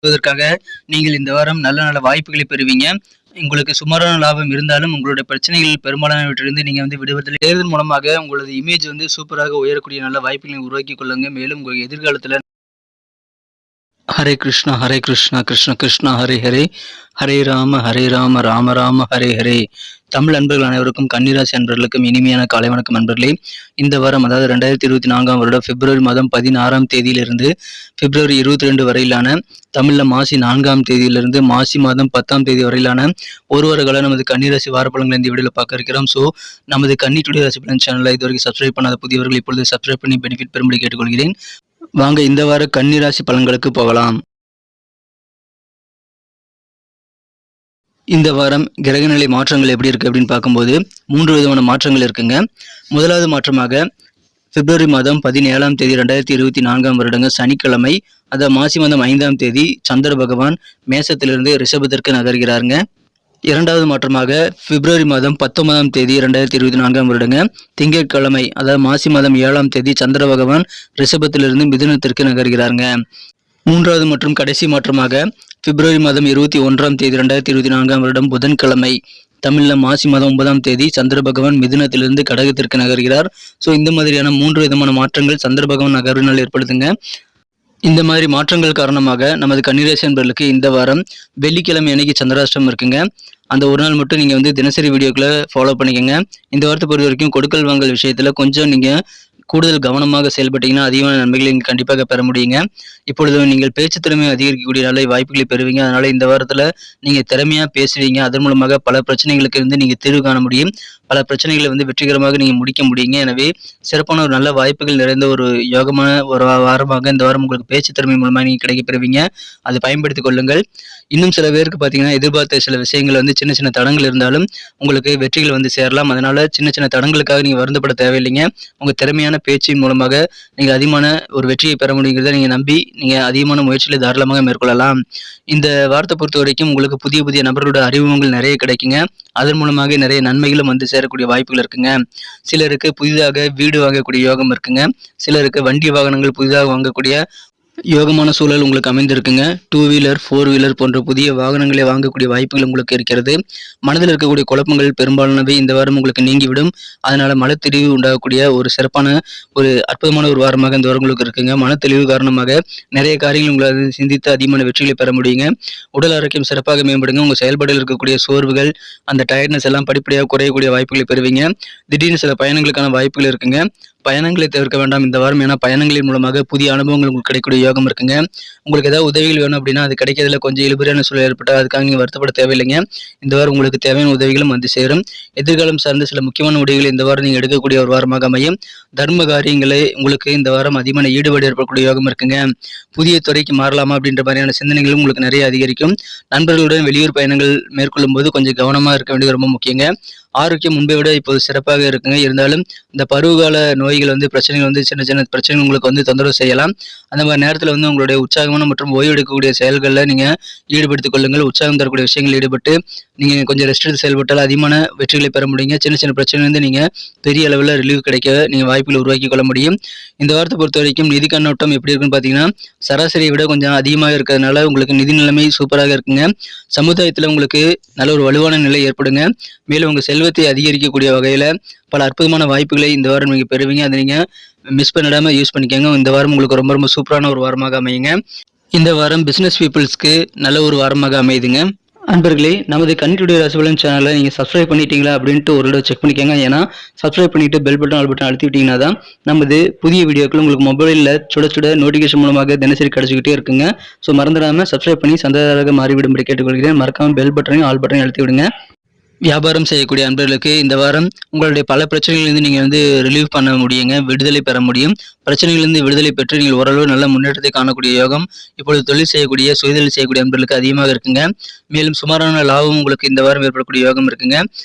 அதற்காக நீங்கள் இந்த வாரம் நல்ல நல்ல வாய்ப்புகளை பெறுவீங்க. உங்களுக்கு சுமாரான லாபம் இருந்தாலும் உங்களுடைய பிரச்சனைகள் பெரும்பாலானவற்றிலிருந்து நீங்க விடுவதில்லை. தேர்தல் மூலமாக உங்களது இமேஜ் சூப்பராக உயரக்கூடிய நல்ல வாய்ப்புகளை உருவாக்கி கொள்ளுங்க. மேலும் உங்கள் எதிர்காலத்துல ஹரே கிருஷ்ணா கிருஷ்ண கிருஷ்ணா ஹரே ஹரே, ஹரே ராம ராம ராம ஹரே ஹரே. தமிழ் அன்பர்கள் அனைவருக்கும் கன்னிராசி அன்பர்களுக்கும் இனிமையான காலை வணக்கம் அன்பர்களே. இந்த வாரம் அதாவது 2024 வருடம் பிப்ரவரி மாதம் 16ஆம் தேதியிலிருந்து பிப்ரவரி 22 வரையிலான தமிழ்ல மாசி 4ஆம் தேதியிலிருந்து மாசி மாதம் 10ஆம் தேதி வரையிலான ஒரு வார கால நமது கன்னிராசி வாரப்பலன்களை இந்த வீடியோல பார்க்க இருக்கிறோம். ஸோ நமது கன்னி டுடே ராசி பலன் சேனலை இதுவரைக்கும் சப்ஸ்கிரைப் பண்ணாத புதியவர்கள் இப்பொழுது சப்ஸ்கிரைப் பண்ணி பெனிஃபிட் பெறும்படி கேட்டுக்கொள்கிறேன். வாங்க இந்த வார கன்னிராசி பலன்களுக்கு போகலாம். இந்த வாரம் கிரகநிலை மாற்றங்கள் எப்படி இருக்கு அப்படின்னு பார்க்கும்போது 3 விதமான மாற்றங்கள் இருக்குங்க. முதலாவது மாற்றமாக பிப்ரவரி மாதம் 17ஆம் தேதி 2024 வருடங்க சனிக்கிழமை, அதாவது மாசி மாதம் 5ஆம் தேதி சந்திர பகவான் மேசத்திலிருந்து ரிஷபத்திற்கு நகர்கிறாருங்க. இரண்டாவது மாற்றமாக பிப்ரவரி மாதம் 19ஆம் தேதி 2024 வருடங்க திங்கட்கிழமை, அதாவது மாசி மாதம் 7ஆம் தேதி சந்திர பகவான் ரிஷபத்திலிருந்து மிதுனத்திற்கு நகர்கிறாருங்க. மூன்றாவது மற்றும் கடைசி மாற்றமாக பிப்ரவரி மாதம் 21ஆம் தேதி 2024 வருடம் புதன்கிழமை, தமிழ்ல மாசி மாதம் 9ஆம் தேதி சந்திர பகவான் மிதுனத்திலிருந்து கடகத்திற்கு நகர்கிறார். ஸோ இந்த மாதிரியான 3 விதமான மாற்றங்கள் சந்திர பகவான் நகர்வினால் ஏற்படுதுங்க. இந்த மாதிரி மாற்றங்கள் காரணமாக நமது கன்னிராசி அன்பர்களுக்கு இந்த வாரம் வெள்ளிக்கிழமை அன்னைக்கு சந்திராஷ்டமம் இருக்குங்க. அந்த ஒரு நாள் மட்டும் நீங்க தினசரி வீடியோக்களை ஃபாலோ பண்ணிக்கோங்க. இந்த வாரத்தை பொறுத்த வரைக்கும் கொடுக்கல் வாங்கல் விஷயத்துல கொஞ்சம் நீங்க கூடுதல் கவனமாக செயல்பட்டீங்கன்னா அதிகமான நன்மைகளை நீங்கள் கண்டிப்பாக பெற முடியுங்க. இப்பொழுது நீங்கள் பேச்சு திறமை அதிகரிக்கக்கூடிய நல்ல வாய்ப்புகளை பெறுவீங்க. அதனால இந்த வாரத்தில் நீங்கள் திறமையாக பேசுவீங்க. அதன் மூலமாக பல பிரச்சனைகளுக்கு நீங்கள் தீர்வு காண முடியும். பல பிரச்சனைகளை வெற்றிகரமாக நீங்கள் முடிக்க முடியுங்க. எனவே சிறப்பான ஒரு நல்ல வாய்ப்புகள் நிறைந்த ஒரு யோகமான ஒரு வாரமாக இந்த வாரம் உங்களுக்கு பேச்சு திறமை மூலமாக நீங்கள் கிடைக்க பெறுவீங்க. அதை பயன்படுத்திக் கொள்ளுங்கள். இன்னும் சில பேருக்கு பார்த்தீங்கன்னா எதிர்பார்த்த சில விஷயங்கள் சின்ன சின்ன தடங்கள் இருந்தாலும் உங்களுக்கு வெற்றிகள் சேரலாம். அதனால சின்ன சின்ன தடங்களுக்காக நீங்கள் வருந்தப்பட தேவையில்லைங்க. உங்கள் திறமையான பேச்சின் மூலமாக நீங்கள் அதிகமான ஒரு வெற்றியை பெற முடியுங்கிறத நீங்கள் நம்பி நீங்கள் அதிகமான முயற்சிகளை தாராளமாக மேற்கொள்ளலாம். இந்த வாரத்தை பொறுத்த வரைக்கும் உங்களுக்கு புதிய புதிய நபர்களோட அறிமுகங்கள் நிறைய கிடைக்குங்க. அதன் மூலமாக நிறைய நன்மைகளும் சேரக்கூடிய வாய்ப்புகள் இருக்குங்க. சிலருக்கு புதிதாக வீடு வாங்கக்கூடிய யோகம் இருக்குங்க. சிலருக்கு வண்டி வாகனங்கள் புதிதாக வாங்கக்கூடிய யோகமான சூழல் உங்களுக்கு அமைந்திருக்குங்க. 2 வீலர் 4 வீலர் போன்ற புதிய வாகனங்களை வாங்கக்கூடிய வாய்ப்புகள் உங்களுக்கு இருக்கிறது. மனதில் இருக்கக்கூடிய குழப்பங்கள் பெரும்பாலானவை இந்த வாரம் உங்களுக்கு நீங்கிவிடும். அதனால மனத்தெளிவு உண்டாகக்கூடிய ஒரு சிறப்பான ஒரு அற்புதமான ஒரு வாரமாக இந்த வாரம் உங்களுக்கு இருக்குங்க. மனத்தெளிவு காரணமாக நிறைய காரியங்கள் உங்களால் சிந்தித்து அதிகமான வெற்றிகளை பெற முடியுங்க. உடல் ஆரோக்கியம் சிறப்பாக மேம்படுங்க. உங்கள் செயல்பாடுகள் இருக்கக்கூடிய சோர்வுகள், அந்த டயர்ட்னஸ் எல்லாம் படிப்படியாக குறையக்கூடிய வாய்ப்புகளை பெறுவீங்க. திடீர்னு சில பயணங்களுக்கான வாய்ப்புகள் இருக்குங்க. பயணங்களை தவிர்க்க வேண்டாம் இந்த வாரம். ஏன்னா பயணங்களின் மூலமாக புதிய அனுபவங்கள் உங்களுக்கு கிடைக்கக்கூடிய யோகம் இருக்குங்க. உங்களுக்கு ஏதாவது உதவிகள் வேணும் அப்படின்னா அது கிடைக்கிறதுல கொஞ்சம் இழுபறியான சூழல் ஏற்பட்டால் அதுக்காக நீங்கள் வருத்தப்பட தேவையில்லைங்க. இந்த வாரம் உங்களுக்கு தேவையான உதவிகளும் சேரும். எதிர்காலம் சார்ந்த சில முக்கியமான முடிவுகள் இந்த வாரம் நீங்கள் எடுக்கக்கூடிய ஒரு வாரமாக அமையும். தர்ம காரியங்களை உங்களுக்கு இந்த வாரம் அதிகமான ஈடுபாடு ஏற்படக்கூடிய யோகம் இருக்குங்க. புதிய துறைக்கு மாறலாமா அப்படின்ற மாதிரியான சிந்தனைகளும் உங்களுக்கு நிறைய அதிகரிக்கும். நண்பர்களுடன் வெளியூர் பயணங்கள் மேற்கொள்ளும் போது கொஞ்சம் கவனமாக இருக்க வேண்டியது ரொம்ப முக்கியங்க. ஆரோக்கியம் முன்பை விட இப்போது சிறப்பாக இருக்குங்க. இருந்தாலும் இந்த பருவகால நோய்கள் பிரச்சனைகள் சின்ன சின்ன பிரச்சனைகள் உங்களுக்கு தொந்தரவு செய்யலாம். அந்த மாதிரி நேரத்தில் உங்களுடைய உற்சாகமான மற்றும் ஓய்வு எடுக்கக்கூடிய செயல்களில் நீங்கள் ஈடுபடுத்திக் கொள்ளுங்கள். உற்சாகம் தரக்கூடிய விஷயங்களில் ஈடுபட்டு நீங்கள் கொஞ்சம் ரெஸ்ட் எடுத்து செயல்பட்டால் அதிகமான வெற்றிகளை பெற முடியுங்க. சின்ன சின்ன பிரச்சனையிலிருந்து நீங்கள் பெரிய அளவில் ரிலீவ் கிடைக்க நீங்கள் வாய்ப்புகளை உருவாக்கி கொள்ள முடியும். இந்த வாரத்தை பொறுத்த வரைக்கும் நிதி கண்ணோட்டம் எப்படி இருக்குன்னு பார்த்தீங்கன்னா சராசரியை விட கொஞ்சம் அதிகமாக இருக்கிறதுனால உங்களுக்கு நிதி நிலைமை சூப்பராக இருக்குங்க. சமுதாயத்தில் உங்களுக்கு நல்ல ஒரு வலுவான நிலை ஏற்படுங்க. மேலும் உங்கள் செல்வத்தை அதிகரிக்கக்கூடிய வகையில் பல அற்புதமான வாய்ப்புகளை இந்த வாரம் நீங்கள் பெறுவீங்க. அதை நீங்கள் மிஸ் பண்ணிடாமல் யூஸ் பண்ணிக்கோங்க. இந்த வாரம் உங்களுக்கு ரொம்ப ரொம்ப சூப்பரான ஒரு வாரமாக அமையுங்க. இந்த வாரம் பிஸ்னஸ் பீப்புள்ஸ்க்கு நல்ல ஒரு வாரமாக அமையுதுங்க. அன்பர்களே, நமது கன்னி டுடே ராசி பலன் சேனலை நீங்கள் சப்ஸ்கிரைப் பண்ணிட்டீங்களா அப்படின்ட்டு ஒரு தடவை செக் பண்ணிக்கோங்க. ஏன்னா சப்ஸ்கிரைப் பண்ணிட்டு பெல் பட்டன் ஆல் பட்டன் அழுத்தி விட்டீங்கன்னா தான் நமது புதிய வீடியோக்கள் உங்களுக்கு மொபைலில் சுட சுட நோட்டிஃபிகேஷன் மூலமாக தினசரி கிடைச்சிக்கிட்டே இருக்குங்க. ஸோ மறந்துடாமல் சப்ஸ்கிரைப் பண்ணி சந்தாதாரராக மாறிவிடும்படி கேட்டுக்கொள்கிறேன். மறக்காமல் பெல் பட்டனையும் ஆல் பட்டனையும் அழுத்தி விடுங்க. வியாபாரம் செய்யக்கூடிய அன்பர்களுக்கு இந்த வாரம் உங்களுடைய பல பிரச்சனைகளிலிருந்து நீங்கள் ரிலீவ் பண்ண முடியுங்க. விடுதலை பெற முடியும். பிரச்சனைகளிலிருந்து விடுதலை பெற்று நீங்கள் ஓரளவு நல்ல முன்னேற்றத்தை காணக்கூடிய யோகம் இப்பொழுது தொழில் செய்யக்கூடிய சுயதொழில் செய்யக்கூடிய அன்பர்களுக்கு அதிகமாக இருக்குங்க. மேலும் சுமாரான லாபம் உங்களுக்கு இந்த வாரம் ஏற்படக்கூடிய யோகம் இருக்குங்க.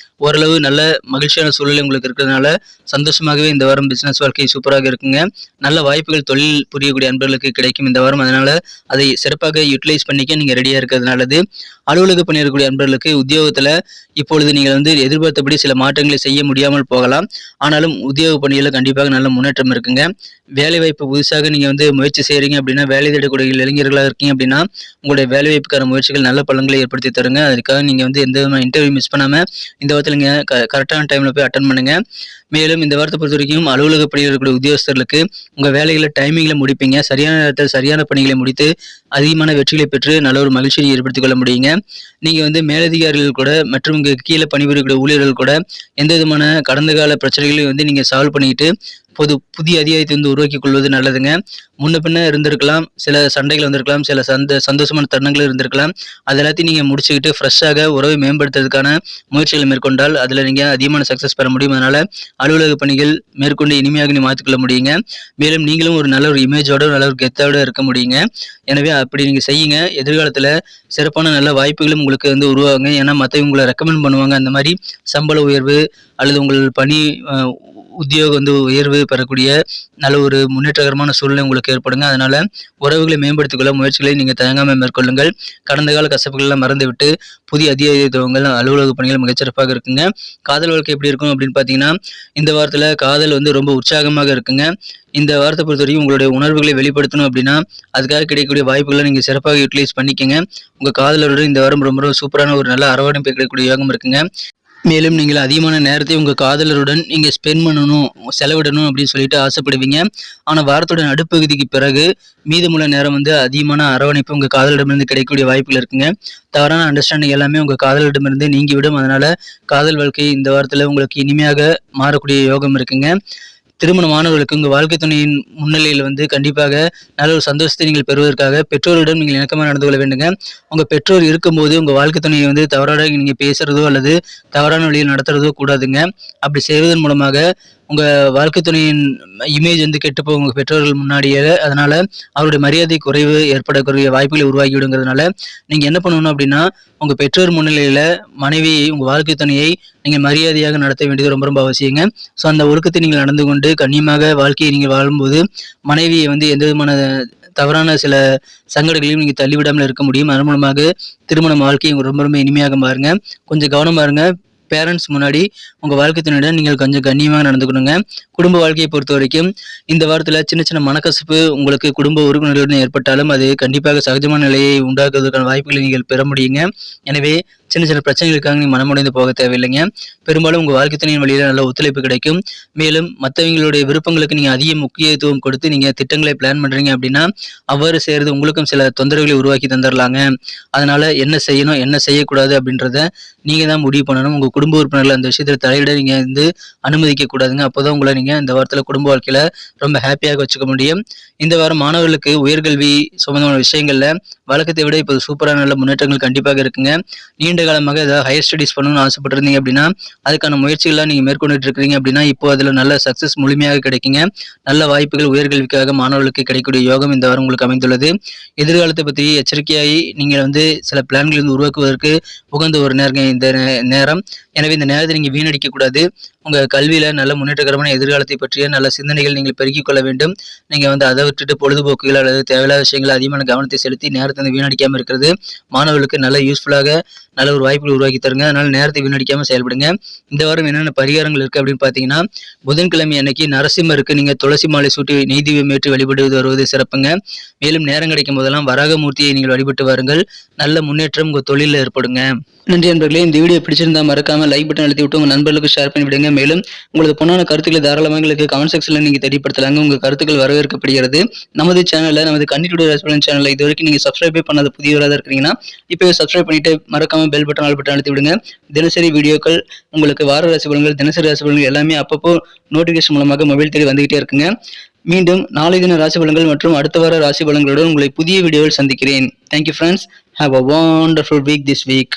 ஓரளவு நல்ல மகிழ்ச்சியான சூழ்நிலை உங்களுக்கு இருக்கிறதுனால சந்தோஷமாகவே இந்த வாரம் பிசினஸ் வாழ்க்கை சூப்பராக இருக்குங்க. நல்ல வாய்ப்புகள் தொழில் புரியக்கூடிய அன்பர்களுக்கு கிடைக்கும் இந்த வாரம். அதனால அதை சிறப்பாக யூட்டிலைஸ் பண்ணிக்க நீங்கள் ரெடியாக இருக்கிறது நல்லது. அலுவலக பணியாற்றக்கூடிய அன்பர்களுக்கு உத்தியோகத்தில் இப்பொழுது இப்போது நீங்கள் வந்து எதிர்பார்த்தபடி சில மாற்றங்களை செய்ய முடியாமல் போகலாம். ஆனாலும் உத்தியோக பணியில கண்டிப்பாக நல்ல முன்னேற்றம் இருக்குங்க. வேலைவாய்ப்பு புதுசாக நீங்க வந்து முயற்சி செய்றீங்க அப்படின்னா, வேலை தேடக்கூடிய இளைஞர்களா இருக்கீங்க அப்படின்னா, உங்களுடைய வேலைவாய்ப்புக்கான முயற்சிகள் நல்ல பலன்களை ஏற்படுத்தி தருங்க. அதுக்காக நீங்க வந்து எந்த விதமான இன்டர்வியூ மிஸ் பண்ணாம இந்த வாரத்துல நீங்க கரெக்டான டைம்ல போய் அட்டெண்ட் பண்ணுங்க. மேலும் இந்த வாரத்தை பொறுத்தவரைக்கும் அலுவலக பணியில் இருக்கக்கூடிய உத்தியோகஸ்தர்களுக்கு உங்க வேலைகளை டைமிங்ல முடிப்பீங்க. சரியான நேரத்தில் சரியான பணிகளை முடித்து அதிகமான வெற்றிகளை பெற்று நல்ல ஒரு மகிழ்ச்சியை ஏற்படுத்திக் கொள்ள முடியுங்க. நீங்க வந்து மேலதிகாரிகள் கூட மற்றும் இங்க கீழே பணிபுரியக்கூடிய ஊழியர்கள் கூட எந்த விதமான கடந்த கால பிரச்சனைகளையும் வந்து நீங்க சால்வ் பண்ணிக்கிட்டு புதிய அதிகாரத்தை வந்து உருவாக்கிக் கொள்வது நல்லதுங்க. முன்ன பின்ன இருந்திருக்கலாம், சில சண்டைகள் வந்திருக்கலாம், சில சந்தோஷமான தருணங்கள் இருந்திருக்கலாம். அது எல்லாத்தையும் நீங்க முடிச்சுக்கிட்டு ஃப்ரெஷ்ஷாக உறவை மேம்படுத்துறதுக்கான முயற்சிகளை மேற்கொண்டால் அதுல நீங்க அதிகமான சக்சஸ் பெற முடியும். அதனால அலுவலக பணிகள் மேற்கொண்டு இனிமையாக நீ மாற்றிக்கொள்ள முடியுங்க. மேலும் நீங்களும் ஒரு நல்ல ஒரு இமேஜோட நல்ல ஒரு கெத்தோட இருக்க முடியுங்க. எனவே அப்படி நீங்க செய்யுங்க. எதிர்காலத்துல சிறப்பான நல்ல வாய்ப்புகளும் உங்களுக்கு வந்து உருவாகுங்க. ஏன்னா மற்றவங்க உங்களை ரெக்கமெண்ட் பண்ணுவாங்க. அந்த மாதிரி சம்பள உயர்வு அல்லது உங்கள் பணி உத்தியோக வந்து உயர்வு பெறக்கூடிய நல்ல ஒரு முன்னேற்றகரமான சூழ்நிலை உங்களுக்கு ஏற்படுங்க. அதனால உறவுகளை மேம்படுத்திக் கொள்ள முயற்சிகளை நீங்க தயங்காம மேற்கொள்ளுங்கள். கடந்த கால கசப்புகள் எல்லாம் மறந்துவிட்டு புதிய அதிகாரத்துவங்கள் அலுவலக பணிகள் மிகச்சிறப்பாக இருக்குங்க. காதல் வாழ்க்கை எப்படி இருக்கும் அப்படின்னு பார்த்தீங்கன்னா, இந்த வாரத்துல காதல் வந்து ரொம்ப உற்சாகமாக இருக்குங்க. இந்த வாரத்தை பொறுத்த வரைக்கும் உங்களுடைய உணர்வுகளை வெளிப்படுத்தணும் அப்படின்னா அதுக்காக கிடைக்கக்கூடிய வாய்ப்புகளை நீங்க சிறப்பாக யூட்டிலைஸ் பண்ணிக்கங்க. உங்க காதலருடன் இந்த வாரம் ரொம்ப சூப்பரான ஒரு நல்ல அரவணைப்பு கிடைக்கக்கூடிய யோகம் இருக்குங்க. மேலும் நீங்கள் அதிகமான நேரத்தை உங்கள் காதலருடன் நீங்கள் ஸ்பெண்ட் பண்ணணும், செலவிடணும் அப்படின்னு சொல்லிட்டு ஆசைப்படுவீங்க. ஆனால் வாரத்தோட நடுப்பகுதிக்கு பிறகு மீதமுள்ள நேரம் வந்து அதிகமான அரவணைப்பு உங்கள் காதலிடமிருந்து கிடைக்கக்கூடிய வாய்ப்புகள் இருக்குங்க. தவறான அண்டர்ஸ்டாண்டிங் எல்லாமே உங்கள் காதலிடமிருந்து நீங்கிவிடும். அதனால காதல் வாழ்க்கை இந்த வாரத்தில் உங்களுக்கு இனிமையாக மாறக்கூடிய யோகம் இருக்குங்க. திருமணமானவர்களுக்கு உங்கள் வாழ்க்கை துணையின் முன்னிலையில் வந்து கண்டிப்பாக நல்ல ஒரு சந்தோஷத்தை நீங்கள் பெறுவதற்காக பெற்றோரிடம் நீங்கள் இணக்கமாக நடந்து கொள்ள வேண்டுங்க. உங்கள் பெற்றோர் இருக்கும்போது உங்கள் வாழ்க்கை துணையை வந்து தவறாக நீங்கள் பேசுறதோ அல்லது தவறான வழியில் நடத்துறதோ கூடாதுங்க. அப்படி செய்வதன் மூலமாக உங்கள் வாழ்க்கை துணையின் இமேஜ் வந்து கெட்டுப்போ உங்கள் பெற்றோர்கள் முன்னாடியே. அதனால அவருடைய மரியாதை குறைவு ஏற்படக்கூடிய வாய்ப்புகளை உருவாக்கி விடுங்கிறதுனால நீங்கள் என்ன பண்ணணும் அப்படின்னா, உங்கள் பெற்றோர் முன்னிலையில் மனைவியை உங்கள் வாழ்க்கை துணையை நீங்கள் மரியாதையாக நடத்த வேண்டியது ரொம்ப அவசியங்க. ஸோ அந்த ஒழுக்கத்தை நீங்கள் நடந்து கொண்டு கண்ணியமாக வாழ்க்கையை நீங்கள் வாழும்போது மனைவியை வந்து எந்த விதமான தவறான சில சங்கடங்களையும் நீங்கள் தள்ளிவிடாமல் இருக்க முடியும். அதன் மூலமாக திருமண வாழ்க்கை ரொம்ப இனிமையாக மாறுங்க. கொஞ்சம் கவனமா இருங்க. பேரண்ட்ஸ் முன்னாடி உங்கள் வாழ்க்கை துணையுடன் நீங்கள் கொஞ்சம் கண்ணியமாக நடந்துக்கணுங்க. குடும்ப வாழ்க்கையை பொறுத்த வரைக்கும் இந்த வாரத்தில் சின்ன சின்ன மனக்கசப்பு உங்களுக்கு குடும்ப உறுப்பினர்களுடன் ஏற்பட்டாலும் அது கண்டிப்பாக சகஜமான நிலையை உண்டாக்குவதற்கான வாய்ப்புகளை நீங்கள் பெற முடியுங்க. எனவே சின்ன சின்ன பிரச்சனைகளுக்காக நீங்கள் மனமுடைந்து போக தேவையில்லைங்க. பெரும்பாலும் உங்கள் வாழ்க்கை துணையின் வழியில் நல்ல ஒத்துழைப்பு கிடைக்கும். மேலும் மற்றவங்களுடைய விருப்பங்களுக்கு நீங்கள் அதிக முக்கியத்துவம் கொடுத்து நீங்கள் திட்டங்களை பிளான் பண்ணுறீங்க அப்படின்னா அவ்வாறு செய்கிறது உங்களுக்கும் சில தொந்தரவுகளை உருவாக்கி தந்துடலாங்க. அதனால என்ன செய்யணும் என்ன செய்யக்கூடாது அப்படின்றத நீங்கள் தான் முடிவு பண்ணணும். உங்கள் குடும்ப உறுப்பினர்கள் அந்த விஷயத்தில் தலையிட நீங்கள் வந்து அனுமதிக்க கூடாதுங்க. அப்போதான் உங்களை நீங்கள் இந்த வாரத்தில் குடும்ப வாழ்க்கையில் ரொம்ப ஹாப்பியாக வச்சுக்க முடியும். இந்த வாரம் மாணவர்களுக்கு உயர்கல்வி சம்பந்தமான விஷயங்களில் வழக்கத்தை விட இப்போ சூப்பரான நல்ல முன்னேற்றங்கள் கண்டிப்பாக இருக்குங்க. நீண்ட காலமாக ஏதாவது ஹையர் ஸ்டடிஸ் பண்ணணும்னு ஆசைப்பட்டிருந்தீங்க அப்படின்னா அதுக்கான முயற்சிகள்லாம் நீங்கள் மேற்கொண்டுட்டு இருக்கிறீங்க அப்படின்னா இப்போ அதில் நல்ல சக்ஸஸ் முழுமையாக கிடைக்குங்க. நல்ல வாய்ப்புகள் உயர்கல்விக்காக மாணவர்களுக்கு கிடைக்கக்கூடிய யோகம் இந்த வாரம் உங்களுக்கு அமைந்துள்ளது. எதிர்காலத்தை பற்றி எச்சரிக்கையாகி நீங்கள் வந்து சில பிளான்களை வந்து உருவாக்குவதற்கு உகந்த ஒரு இந்த நேரம். எனவே இந்த நேரத்தை நீங்கள் வீணடிக்க கூடாது. உங்கள் கல்வியில் நல்ல முன்னேற்றகரமான எதிர்காலத்தை பற்றிய நல்ல சிந்தனைகள் நீங்கள் பெருக்கிக் கொள்ள வேண்டும். நீங்கள் வந்து அதை விட்டுட்டு பொழுதுபோக்குகள் அல்லது தேவையில்லாத விஷயங்கள் அதிகமான கவனத்தை செலுத்தி நேரத்தை வந்து வீணடிக்காமல் இருக்கிறது மாணவர்களுக்கு நல்ல யூஸ்ஃபுல்லாக நல்ல ஒரு வாய்ப்புகள் உருவாக்கி தருங்க. அதனால நேரத்தை வீணடிக்காமல் செயல்படுங்க. இந்த வாரம் என்னென்ன பரிகாரங்கள் இருக்குது அப்படின்னு பார்த்தீங்கன்னா, புதன்கிழமை அன்னைக்கு நரசிம்மருக்கு நீங்கள் துளசி மாலை சூட்டி நெய் தீபம் ஏற்றி வழிபட்டு வருவது சிறப்புங்க. மேலும் நேரம் கிடைக்கும் போதெல்லாம் வரகமூர்த்தியை நீங்கள் வழிபட்டு வாருங்கள். நல்ல முன்னேற்றம் உங்கள் தொழிலில் ஏற்படுங்க. நன்றி நண்பர்களே. இந்த வீடியோ பிடிச்சிருந்தா மறக்காம லைக் பட்டன் அழுத்தி விட்டு உங்கள் நண்பர்களுக்கு ஷேர் பண்ணி விடுங்க. மேலும் உங்களது பொண்ணான கருத்துக்களை தாராளமாக எங்களுக்கு கமெண்ட் செக்ஷன்ல நீங்க தெரியப்படுத்தலாங்க. உங்க கருத்துக்கள் வரவேற்கப்படுகிறது. நமது சேனல்ல நமது கன்னிடுடே ரெஸ்டாரண்ட் சேனல்ல இது வரைக்கும் நீங்க சப்ஸ்கிரைப் பண்ணாத புதியவராக இருக்கிறீங்கன்னா இப்போ சப்ஸ்கிரைப் பண்ணிட்டு மறக்காம பெல் பட்டன் ஆல் பட்டன் அழுத்தி விடுங்க. தினசரி வீடியோக்கள் உங்களுக்கு வார ராசி பலன்கள் தினசரி ராசி பலன்கள் எல்லாமே அப்பப்போ நோட்டிபிகேஷன் மூலமாக மொபைல் தேடி வந்துகிட்டே இருக்குங்க. மீண்டும் நாளை தின ராசி பலன்கள் மற்றும் அடுத்த வார ராசி பலன்களுடன் உங்களை புதிய வீடியோவில் சந்திக்கிறேன். Thank you friends. Have a wonderful week this week.